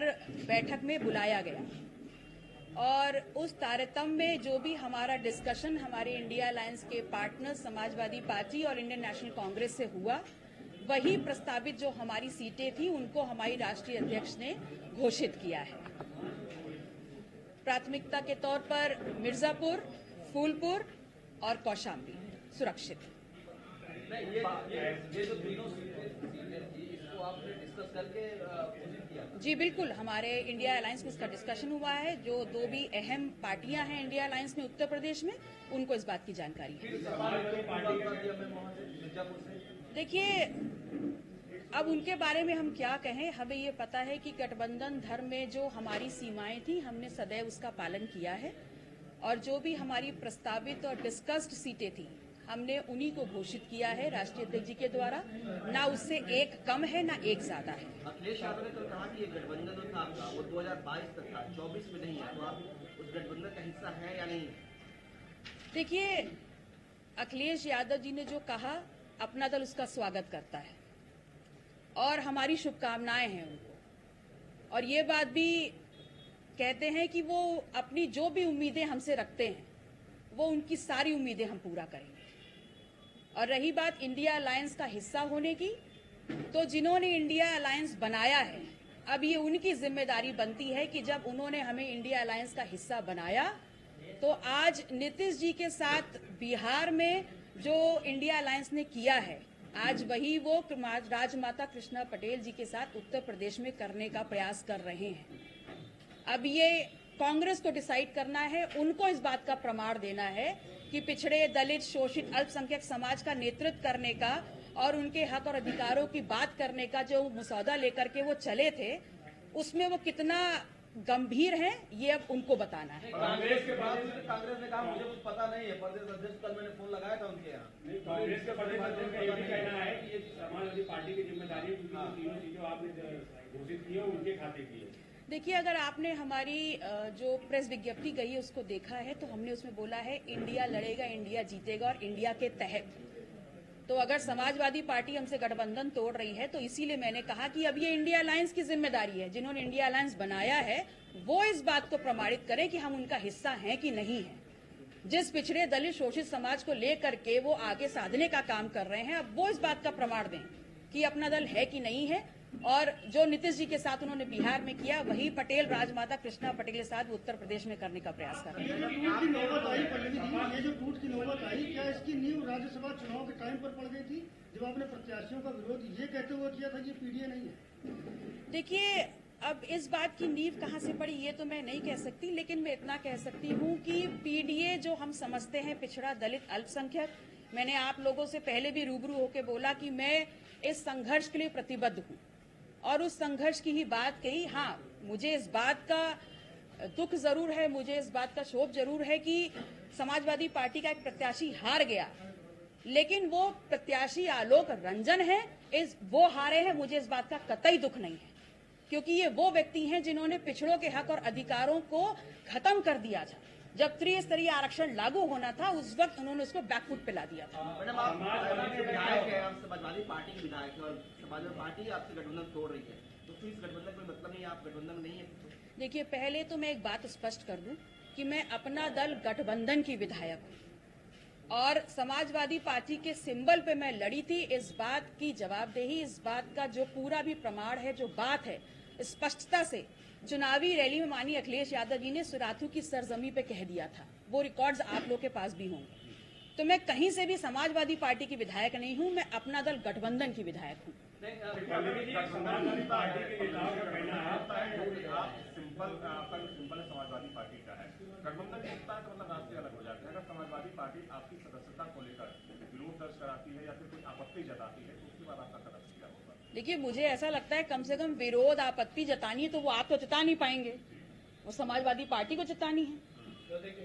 हर बैठक में बुलाया गया और उस तारतम्य में जो भी हमारा डिस्कशन हमारे इंडिया अलायंस के पार्टनर समाजवादी पार्टी और इंडियन नेशनल कांग्रेस से हुआ, वही प्रस्तावित जो हमारी सीटें थी उनको हमारी राष्ट्रीय अध्यक्ष ने घोषित किया है। प्राथमिकता के तौर पर मिर्जापुर, फूलपुर और कौशाम्बी सुरक्षित। ये जो तीनों सीटें थी इसको आपने डिस्कस करके घोषित किया? जी बिल्कुल, हमारे इंडिया अलायंस में इसका डिस्कशन हुआ है। जो दो भी अहम पार्टियां हैं इंडिया अलायंस में उत्तर प्रदेश में, उनको इस बात की जानकारी है। देखिए, अब उनके बारे में हम क्या कहें। हमें ये पता है कि गठबंधन धर्म में जो हमारी सीमाएं थी हमने सदैव उसका पालन किया है और जो भी हमारी प्रस्तावित और डिस्कस्ड सीटें थी हमने उन्हीं को घोषित किया है राष्ट्रीय अध्यक्ष जी के द्वारा। ना उससे एक कम है ना एक ज्यादा है। अखिलेश यादव ने कल कहा कि ये गठबंधन जो था आपका वो 2022 तक था, 24 में नहीं है, तो आप उस गठबंधन का हिस्सा है या नहीं? देखिए, अखिलेश यादव जी ने जो कहा अपना दल उसका स्वागत करता है और हमारी शुभकामनाएं हैं उनको, और ये बात भी कहते हैं कि वो अपनी जो भी उम्मीदें हमसे रखते हैं वो उनकी सारी उम्मीदें हम पूरा करेंगे। और रही बात इंडिया अलायंस का हिस्सा होने की, तो जिन्होंने इंडिया अलायंस बनाया है अब ये उनकी जिम्मेदारी बनती है कि जब उन्होंने हमें इंडिया अलायंस का हिस्सा बनाया तो आज नीतीश जी के साथ बिहार में जो इंडिया अलायंस ने किया है आज वही वो राजमाता कृष्णा पटेल जी के साथ उत्तर प्रदेश में करने का प्रयास कर रहे हैं। अब ये कांग्रेस को डिसाइड करना है, उनको इस बात का प्रमाण देना है कि पिछड़े, दलित, शोषित, अल्पसंख्यक समाज का नेतृत्व करने का और उनके हक और अधिकारों की बात करने का जो मसौदा लेकर के वो चले थे उसमें वो कितना गंभीर हैं, ये अब उनको बताना है। कांग्रेस के कांग्रेस ने कहा मुझे कुछ पता नहीं है, प्रदेश अध्यक्ष कल मैंने फोन लगाया था उनके यहाँ। कांग्रेस के प्रदेश अध्यक्ष का ये भी कहना है कि ये समाजवादी पार्टी की जिम्मेदारी है क्योंकि तीनों चीजें आपने घोषित की है उनके खाते की है। देखिए, अगर आपने हमारी जो प्रेस विज्ञप्ति गई है उसको देखा है तो हमने उसमें बोला है इंडिया लड़ेगा, इंडिया जीतेगा और इंडिया के तहत। तो अगर समाजवादी पार्टी हमसे गठबंधन तोड़ रही है तो इसीलिए मैंने कहा कि अब ये इंडिया अलायंस की जिम्मेदारी है, जिन्होंने इंडिया अलायंस बनाया है वो इस बात को प्रमाणित करें कि हम उनका हिस्सा हैं कि नहीं है। जिस पिछड़े, दलित, शोषित समाज को लेकर के वो आगे साधने का काम कर रहे हैं, अब वो इस बात का प्रमाण दें कि अपना दल है कि नहीं है। और जो नीतीश जी के साथ उन्होंने बिहार में किया वही पटेल, राजमाता कृष्णा पटेल के साथ उत्तर प्रदेश में करने का प्रयास कर रहे हैं। ये जो टूट की नौबत आई, क्या इसकी नींव राज्यसभा चुनाव के टाइम पर पड़ गई थी जब आपने प्रत्याशियों का विरोध ये कहते हुए किया था कि पीडीए नहीं है? देखिए, अब इस बात की नींव कहाँ से पड़ी ये तो मैं नहीं कह सकती, लेकिन मैं इतना कह सकती हूँ कि पीडीए जो हम समझते हैं पिछड़ा, दलित, अल्पसंख्यक, मैंने आप लोगों से पहले भी रूबरू होकर बोला कि मैं इस संघर्ष के लिए प्रतिबद्ध हूँ और उस संघर्ष की ही बात कही। हाँ, मुझे इस बात का दुख जरूर है, मुझे इस बात का क्षोभ जरूर है कि समाजवादी पार्टी का एक प्रत्याशी हार गया, लेकिन वो प्रत्याशी आलोक रंजन है, वो हारे हैं, मुझे इस बात का कतई दुख नहीं है क्योंकि ये वो व्यक्ति हैं जिन्होंने पिछड़ों के हक और अधिकारों को खत्म कर दिया था। जब त्रिस्तरीय आरक्षण लागू होना था उस वक्त उन्होंने उसको बैकफुट पे ला दिया था। मैडम, आप विधायक है, आप समाजवादी पार्टी के विधायक है और समाजवादी पार्टी आपसे गठबंधन तोड़ रही है, तो फिर इस गठबंधन का मतलब नहीं, आप गठबंधन में नहीं है। देखिए, पहले तो मैं एक बात स्पष्ट कर दूं कि मैं अपना दल गठबंधन की विधायक हूं और समाजवादी पार्टी के सिंबल पे मैं लड़ी थी। इस बात की जवाबदेही, इस बात का जो पूरा भी प्रमाण है, जो बात है, स्पष्टता से चुनावी रैली में माननीय अखिलेश यादव जी ने सुराथू की सरजमी पे कह दिया था। वो रिकॉर्ड्स आप लोग के पास भी होंगे। तो मैं कहीं से भी समाजवादी पार्टी की विधायक नहीं हूं, मैं अपना दल गठबंधन की विधायक हूं। समाजवादी पार्टी के नेताओं का कहना है सिंपल समाजवादी पार्टी का है, गठबंधन एकता का मतलब रास्ते अलग हो जाते हैं। अगर समाजवादी पार्टी आपकी सदस्यता को लेकर विरोध दर्ज कराती है या फिर कोई आपत्ति जताती है तो उसके बाद आपका कदम क्या होगा? देखिए, मुझे ऐसा लगता है कम से कम विरोध, आपत्ति जतानी है तो वो आप तो जता नहीं पाएंगे, वो समाजवादी पार्टी को जतानी है।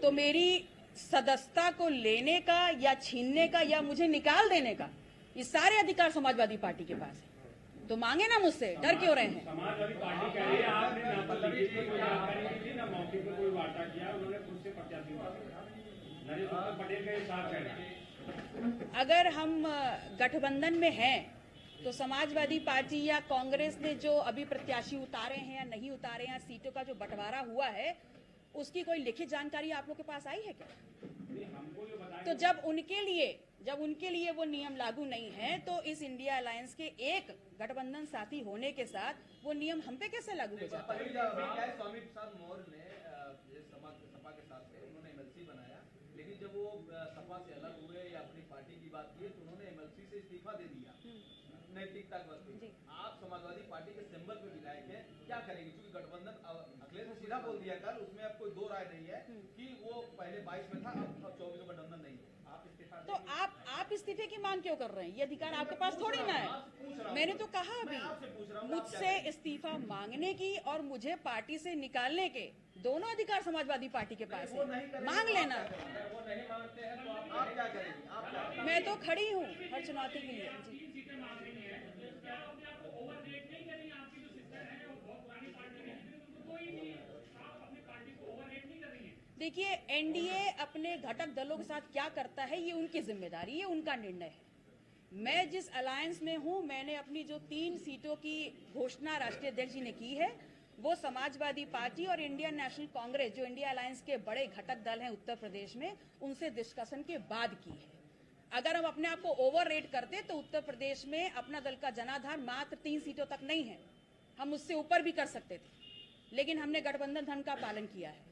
तो मेरी सदस्यता को लेने का या छीनने का या मुझे निकाल देने का ये सारे अधिकार समाजवादी पार्टी के पास है। तो मांगे ना मुझसे, डर क्यों रहे हैं? समाजवादी पार्टी कह रही है आपने ना तो लिखित में कोई जानकारी नहीं दी, ना मौके पर कोई वार्ता किया, उन्होंने खुद से प्रत्याशी नरेंद्र पटेल का ये साफ कहना है। अगर हम गठबंधन में हैं तो समाजवादी पार्टी या कांग्रेस ने जो अभी प्रत्याशी उतारे हैं या नहीं उतारे हैं, सीटों का जो बंटवारा हुआ है, उसकी कोई लिखित जानकारी आप लोग के पास आई है क्या? हमको ये बताया तो जब उनके लिए वो नियम लागू नहीं है, तो इस इंडिया अलायंस के एक गठबंधन साथी होने के साथ वो नियम हम पे कैसे लागू हो जाता है? स्वामी प्रसाद मौर्य ने सपा के साथ थे, उन्होंने एमएलसी बनाया, लेकिन जब वो सपा से अलग हुए या अपनी पार्टी की बात की तो उन्होंने एमएलसी से इस्तीफा दे दिया नैतिकता के वास्ते। आप समाजवादी पार्टी के सिंबल पे विधायक हैं, क्या करेंगे? क्योंकि गठबंधन अखिलेश ने सीधा बोल दिया कल, उसमें अब कोई दो राय नहीं है कि वो पहले 22 में था, अब 24 में गठबंधन नहीं है। आप इस्तीफा तो आप इस्तीफे की मांग क्यों कर रहे हैं? ये अधिकार आपके पास थोड़ी ना है। मैंने तो कहा अभी, मुझसे इस्तीफा मांगने की और मुझे पार्टी से निकालने के दोनों अधिकार समाजवादी पार्टी के पास है, मांग लेना। वो नहीं मांगते हैं तो आप क्या करेंगे? आप क्या करेंगे? मैं तो खड़ी हूँ हर चुनौती के लिए। जी। सीटें मांग रही हैं, तो क्या आपको ओवररेट नहीं करेंगे? आपकी जो सिस्टर है वो बहुत पुरानी पार्टी में है, तो कोई नहीं, आप अपनी पार्टी को ओवररेट नहीं कर रही है। देखिए, एनडीए अपने घटक दलों के साथ क्या करता है ये उनकी जिम्मेदारी है, उनका निर्णय है। मैं जिस अलायंस में हूं, मैंने अपनी जो 3 सीटों की घोषणा राष्ट्रीय अध्यक्ष जी ने की है, वो समाजवादी पार्टी और इंडियन नेशनल कांग्रेस, जो इंडिया अलायंस के बड़े घटक दल हैं उत्तर प्रदेश में, उनसे डिस्कशन के बाद की है। अगर हम अपने आप को ओवर रेट करते तो उत्तर प्रदेश में अपना दल का जनाधार मात्र 3 सीटों तक नहीं है, हम उससे ऊपर भी कर सकते थे, लेकिन हमने गठबंधन धर्म का पालन किया है।